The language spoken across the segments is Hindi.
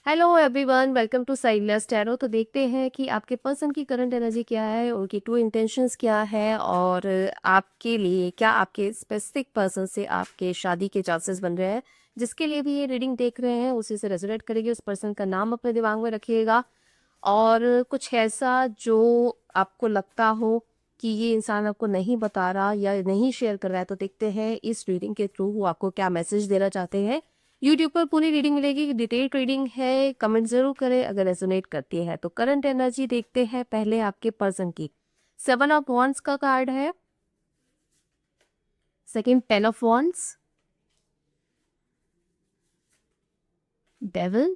Hello everyone, welcome to Silence Tarot. तो देखते हैं कि आपके पर्सन की करंट एनर्जी क्या है, उनकी ट्रू इंटेंशंस क्या है और आपके लिए क्या आपके स्पेसिफिक पर्सन से आपके शादी के चांसेस बन रहे हैं। जिसके लिए भी ये रीडिंग देख रहे हैं उसी से रेजोनेट करेगी। उस पर्सन का नाम अपने दिमाग में रखिएगा और कुछ ऐसा जो आपको लगता हो कि ये इंसान आपको नहीं बता रहा या नहीं शेयर कर रहा है, तो देखते हैं इस रीडिंग के थ्रू वो आपको क्या मैसेज देना चाहते हैं। यूट्यूब पर पूरी रीडिंग मिलेगी, डिटेल्ड रीडिंग है। कमेंट जरूर करें अगर रेजोनेट करती है। तो करंट एनर्जी देखते हैं पहले आपके पर्सन की। 7 ऑफ वॉन्ड्स का कार्ड है, second 10 of wands, devil,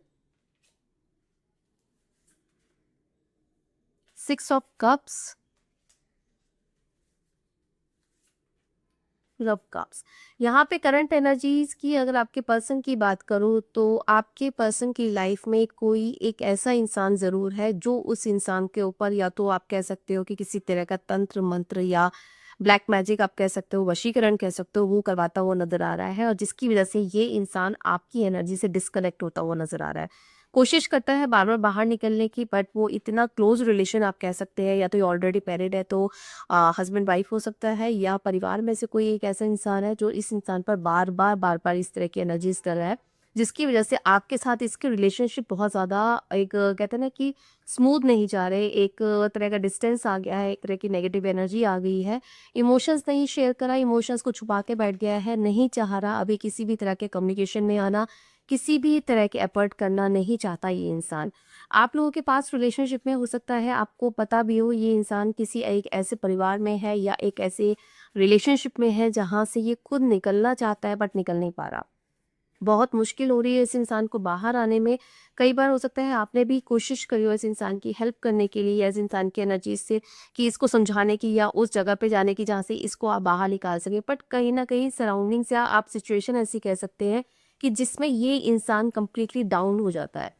6 of cups, love cups. यहाँ पे करंट एनर्जीज की अगर आपके पर्सन की बात करूँ तो आपके पर्सन की लाइफ में कोई एक ऐसा इंसान ज़रूर है जो उस इंसान के ऊपर, या तो आप कह सकते हो कि किसी तरह का तंत्र मंत्र या ब्लैक मैजिक आप कह सकते हो, वशीकरण कह सकते हो, वो करवाता हुआ नजर आ रहा है और जिसकी वजह से ये इंसान आपकी एनर्जी से डिस्कनेक्ट होता हुआ नजर आ रहा है। कोशिश करता है बार बार बाहर निकलने की, बट वो इतना क्लोज रिलेशन आप कह सकते हैं, या तो ये ऑलरेडी मैरिड है तो हस्बैंड वाइफ हो सकता है, या परिवार में से कोई एक ऐसा इंसान है जो इस इंसान पर बार बार इस तरह की एनर्जीज कर रहा है, जिसकी वजह से आपके साथ इसके रिलेशनशिप बहुत ज़्यादा एक कहते हैं ना कि स्मूथ नहीं जा रहे। एक तरह का डिस्टेंस आ गया है, एक तरह की नेगेटिव एनर्जी आ गई है। इमोशंस नहीं शेयर करा, इमोशंस को छुपा के बैठ गया है, नहीं चाह रहा अभी किसी भी तरह के कम्युनिकेशन में आना, किसी भी तरह के एफर्ट करना नहीं चाहता ये इंसान। आप लोगों के पास रिलेशनशिप में हो सकता है आपको पता भी हो ये इंसान किसी एक ऐसे परिवार में है या एक ऐसे रिलेशनशिप में है जहाँ से ये खुद निकलना चाहता है बट निकल नहीं पा रहा। बहुत मुश्किल हो रही है इस इंसान को बाहर आने में। कई बार हो सकता है आपने भी कोशिश करी हो इस इंसान की हेल्प करने के लिए या इस इंसान की एनर्जी से कि इसको समझाने की या उस जगह पे जाने की जहाँ से इसको आप बाहर निकाल सके, बट कहीं ना कहीं सराउंडिंग्स या आप सिचुएशन ऐसी कह सकते हैं कि जिसमें ये इंसान कंप्लीटली डाउन हो जाता है।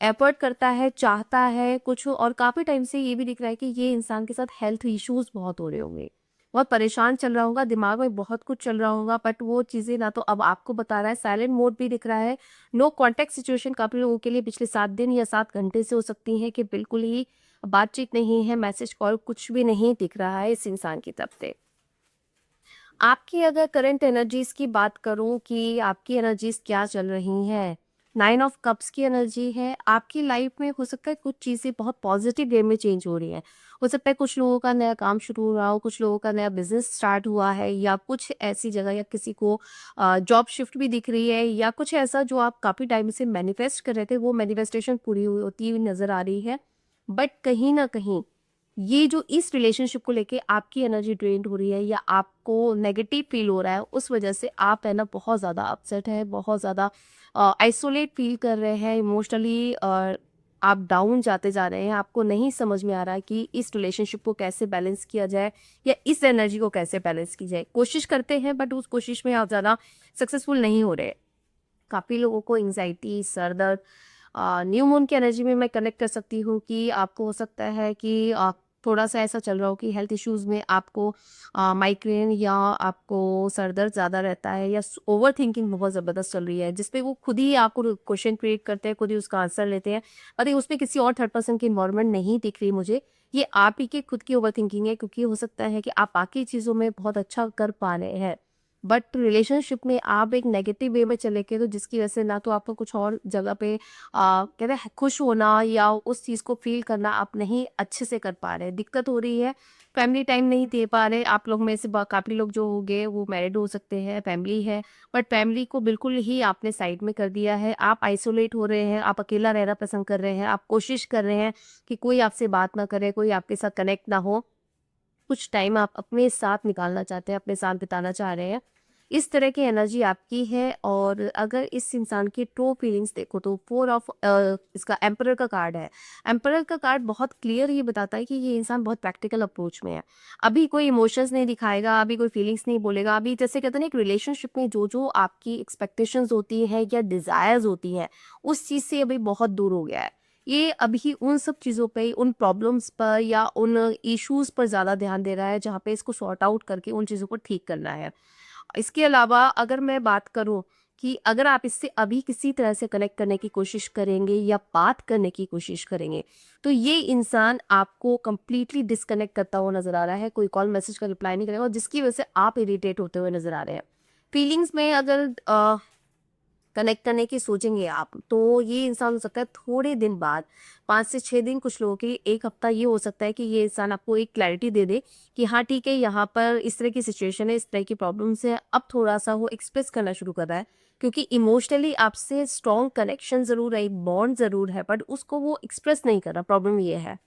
एफर्ट करता है, चाहता है कुछ, और काफ़ी टाइम से ये भी दिख रहा है कि ये इंसान के साथ हेल्थ इश्यूज बहुत हो रहे होंगे, बहुत परेशान चल रहा होगा, दिमाग में बहुत कुछ चल रहा होगा, बट वो चीज़ें ना तो अब आपको बता रहा है। साइलेंट मोड भी दिख रहा है। नो कॉन्टेक्ट सिचुएशन काफ़ी लोगों के लिए पिछले 7 दिन या 7 घंटे से हो सकती है कि बिल्कुल ही बातचीत नहीं है, मैसेज कॉल कुछ भी नहीं दिख रहा है इस इंसान की तरफ से। आपकी अगर करंट एनर्जीज की बात करूं कि आपकी एनर्जीज क्या चल रही हैं, 9 ऑफ कप्स की एनर्जी है। आपकी लाइफ में हो सकता है कुछ चीज़ें बहुत पॉजिटिव वे में चेंज हो रही हैं। हो सकता है कुछ लोगों का नया काम शुरू हो रहा हो, कुछ लोगों का नया बिजनेस स्टार्ट हुआ है, या कुछ ऐसी जगह या किसी को जॉब शिफ्ट भी दिख रही है, या कुछ ऐसा जो आप काफ़ी टाइम से मैनिफेस्ट कर रहे थे वो मैनिफेस्टेशन पूरी होती हुई नज़र आ रही है। बट कहीं ना कहीं ये जो इस रिलेशनशिप को लेके आपकी एनर्जी ड्रेन्ड हो रही है या आपको नेगेटिव फील हो रहा है, उस वजह से आप है ना बहुत ज़्यादा अपसेट है, बहुत ज़्यादा आइसोलेट फील कर रहे हैं इमोशनली, और आप डाउन जाते जा रहे हैं। आपको नहीं समझ में आ रहा है कि इस रिलेशनशिप को कैसे बैलेंस किया जाए या इस एनर्जी को कैसे बैलेंस की जाए। कोशिश करते हैं बट उस कोशिश में आप ज़्यादा सक्सेसफुल नहीं हो रहे। काफ़ी लोगों को एंग्जाइटी, सर दर्द, न्यू मून की एनर्जी में मैं कनेक्ट कर सकती हूँ कि आपको हो सकता है कि थोड़ा सा ऐसा चल रहा हो कि हेल्थ इश्यूज में आपको माइग्रेन या आपको सर दर्द ज़्यादा रहता है, या ओवर थिंकिंग बहुत ज़बरदस्त चल रही है जिसपे वो खुद ही आपको क्वेश्चन क्रिएट करते हैं, खुद ही उसका आंसर लेते हैं। और ये उसमें किसी और थर्ड पर्सन की इन्वॉल्वमेंट नहीं दिख रही मुझे। ये आप ही के खुद की ओवर थिंकिंग है, क्योंकि हो सकता है कि आप बाकी चीज़ों में बहुत अच्छा कर पा रहे हैं बट रिलेशनशिप में आप एक नेगेटिव वे में चले गए, तो जिसकी वजह से ना तो आपको कुछ और जगह पे कहते हैं खुश होना या उस चीज़ को फील करना आप नहीं अच्छे से कर पा रहे, दिक्कत हो रही है। फैमिली टाइम नहीं दे पा रहे। आप लोग में से काफ़ी लोग जो होंगे वो मैरिड हो सकते हैं, फैमिली है, बट फैमिली को बिल्कुल ही आपने साइड में कर दिया है। आप आइसोलेट हो रहे हैं, आप अकेला रहना पसंद कर रहे हैं, आप कोशिश कर रहे हैं कि कोई आपसे बात ना करे, कोई आपके साथ कनेक्ट ना हो। कुछ टाइम आप अपने साथ निकालना चाहते हैं, अपने साथ बिताना चाह रहे हैं। इस तरह की एनर्जी आपकी है। और अगर इस इंसान की ट्रू फीलिंग्स देखो तो 4 ऑफ इसका एम्परर का कार्ड है। एम्परर का कार्ड बहुत क्लियर ये बताता है कि ये इंसान बहुत प्रैक्टिकल अप्रोच में है। अभी कोई इमोशंस नहीं दिखाएगा, अभी कोई फीलिंग्स नहीं बोलेगा। अभी जैसे कहते हैं ना, एक रिलेशनशिप में जो जो आपकी एक्सपेक्टेशंस होती है या डिजायर्स होती है, उस चीज़ से अभी बहुत दूर हो गया है। ये अभी उन सब चीज़ों पे, उन प्रॉब्लम्स पर या उन इश्यूज पर ज़्यादा ध्यान दे रहा है जहाँ पे इसको सॉर्ट आउट करके उन चीज़ों को ठीक करना है। इसके अलावा अगर मैं बात करूँ कि अगर आप इससे अभी किसी तरह से कनेक्ट करने की कोशिश करेंगे या बात करने की कोशिश करेंगे, तो ये इंसान आपको कंप्लीटली डिस्कनेक्ट करता हुआ नज़र आ रहा है, कोई कॉल मैसेज का रिप्लाई नहीं करेगा और जिसकी वजह से आप इरिटेट होते हुए नज़र आ रहे हैं। फीलिंग्स में अगर कनेक्ट करने की सोचेंगे आप, तो ये इंसान हो सकता है थोड़े दिन बाद, 5 से 6 दिन, कुछ लोगों की 1 हफ्ता ये हो सकता है कि ये इंसान आपको एक क्लैरिटी दे दे कि हाँ ठीक है, यहाँ पर इस तरह की सिचुएशन है, इस तरह की प्रॉब्लम्स है। अब थोड़ा-सा वो एक्सप्रेस करना शुरू कर रहा है, क्योंकि इमोशनली आपसे स्ट्रॉन्ग कनेक्शन ज़रूर है, एक बॉन्ड ज़रूर है, बट उसको वो एक्सप्रेस नहीं कर रहा, प्रॉब्लम ये है।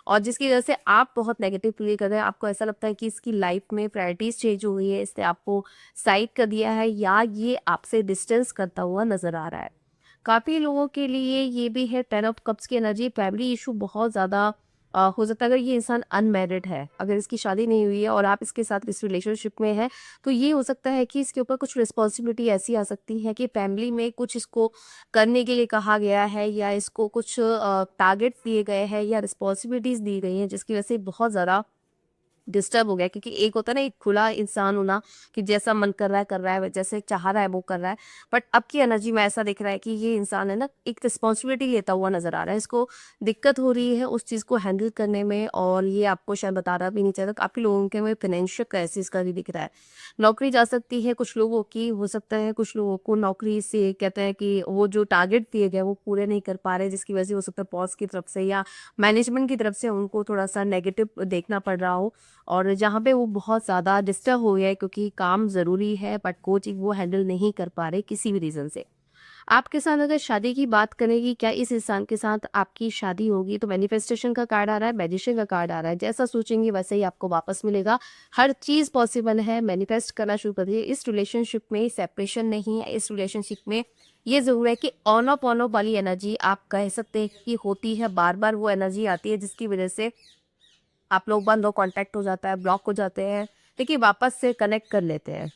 और जिसकी वजह से आप बहुत नेगेटिव फील कर रहे हैं, आपको ऐसा लगता है कि इसकी लाइफ में प्रायोरिटीज़ चेंज हो गई है, इसने आपको साइड कर दिया है या ये आपसे डिस्टेंस करता हुआ नज़र आ रहा है। काफ़ी लोगों के लिए ये भी है 10 ऑफ कप्स की एनर्जी, फैमिली इशू बहुत ज़्यादा हो सकता है। अगर ये इंसान अनमैरिड है, अगर इसकी शादी नहीं हुई है और आप इसके साथ इस रिलेशनशिप में हैं, तो ये हो सकता है कि इसके ऊपर कुछ रिस्पॉन्सिबिलिटी ऐसी आ सकती है कि फैमिली में कुछ इसको करने के लिए कहा गया है या इसको कुछ टारगेट्स दिए गए हैं या रिस्पॉन्सिबिलिटीज़ दी गई हैं, जिसकी वजह से बहुत ज़्यादा डिस्टर्ब हो गया। क्योंकि एक होता है ना, एक खुला इंसान होना कि जैसा मन कर रहा है, जैसे चाह रहा है वो कर रहा है। बट अब की एनर्जी में ऐसा दिख रहा है कि ये इंसान है ना, एक रिस्पॉन्सिबिलिटी लेता हुआ नज़र आ रहा है। इसको दिक्कत हो रही है उस चीज़ को हैंडल करने में और ये आपको शायद बताना भी नहीं चाहता। काफ़ी लोगों के में फाइनेंशियल क्राइसिस का भी दिख रहा है। नौकरी जा सकती है कुछ लोगों की, हो सकता है कुछ लोगों को नौकरी से कहते हैं कि वो जो टारगेट दिए गए वो पूरे नहीं कर पा रहे, जिसकी वजह से हो सकता है बॉस की तरफ से या मैनेजमेंट की तरफ से उनको थोड़ा-सा नेगेटिव देखना पड़ रहा हो। और जहाँ पे वो बहुत ज़्यादा डिस्टर्ब हो गया है क्योंकि काम ज़रूरी है बट वो चीज़ वो हैंडल नहीं कर पा रहे किसी भी रीज़न से। आपके साथ अगर शादी की बात करें कि क्या इस इंसान के साथ आपकी शादी होगी, तो मैनिफेस्टेशन का कार्ड आ रहा है, मैजिशियन का कार्ड आ रहा है। जैसा सोचेंगे वैसे ही आपको वापस मिलेगा। हर चीज़ पॉसिबल है, मैनिफेस्ट करना शुरू करिए। इस रिलेशनशिप में सेपरेशन नहीं है, इस रिलेशनशिप में ये ज़रूर है कि ऑन ऑफ वाली एनर्जी आप कह सकते हैं कि होती है, बार-बार वो एनर्जी आती है जिसकी वज़ह से आप लोग बंद हो, कॉन्टैक्ट हो जाता है, ब्लॉक हो जाते हैं, लेकिन वापस से कनेक्ट कर लेते हैं।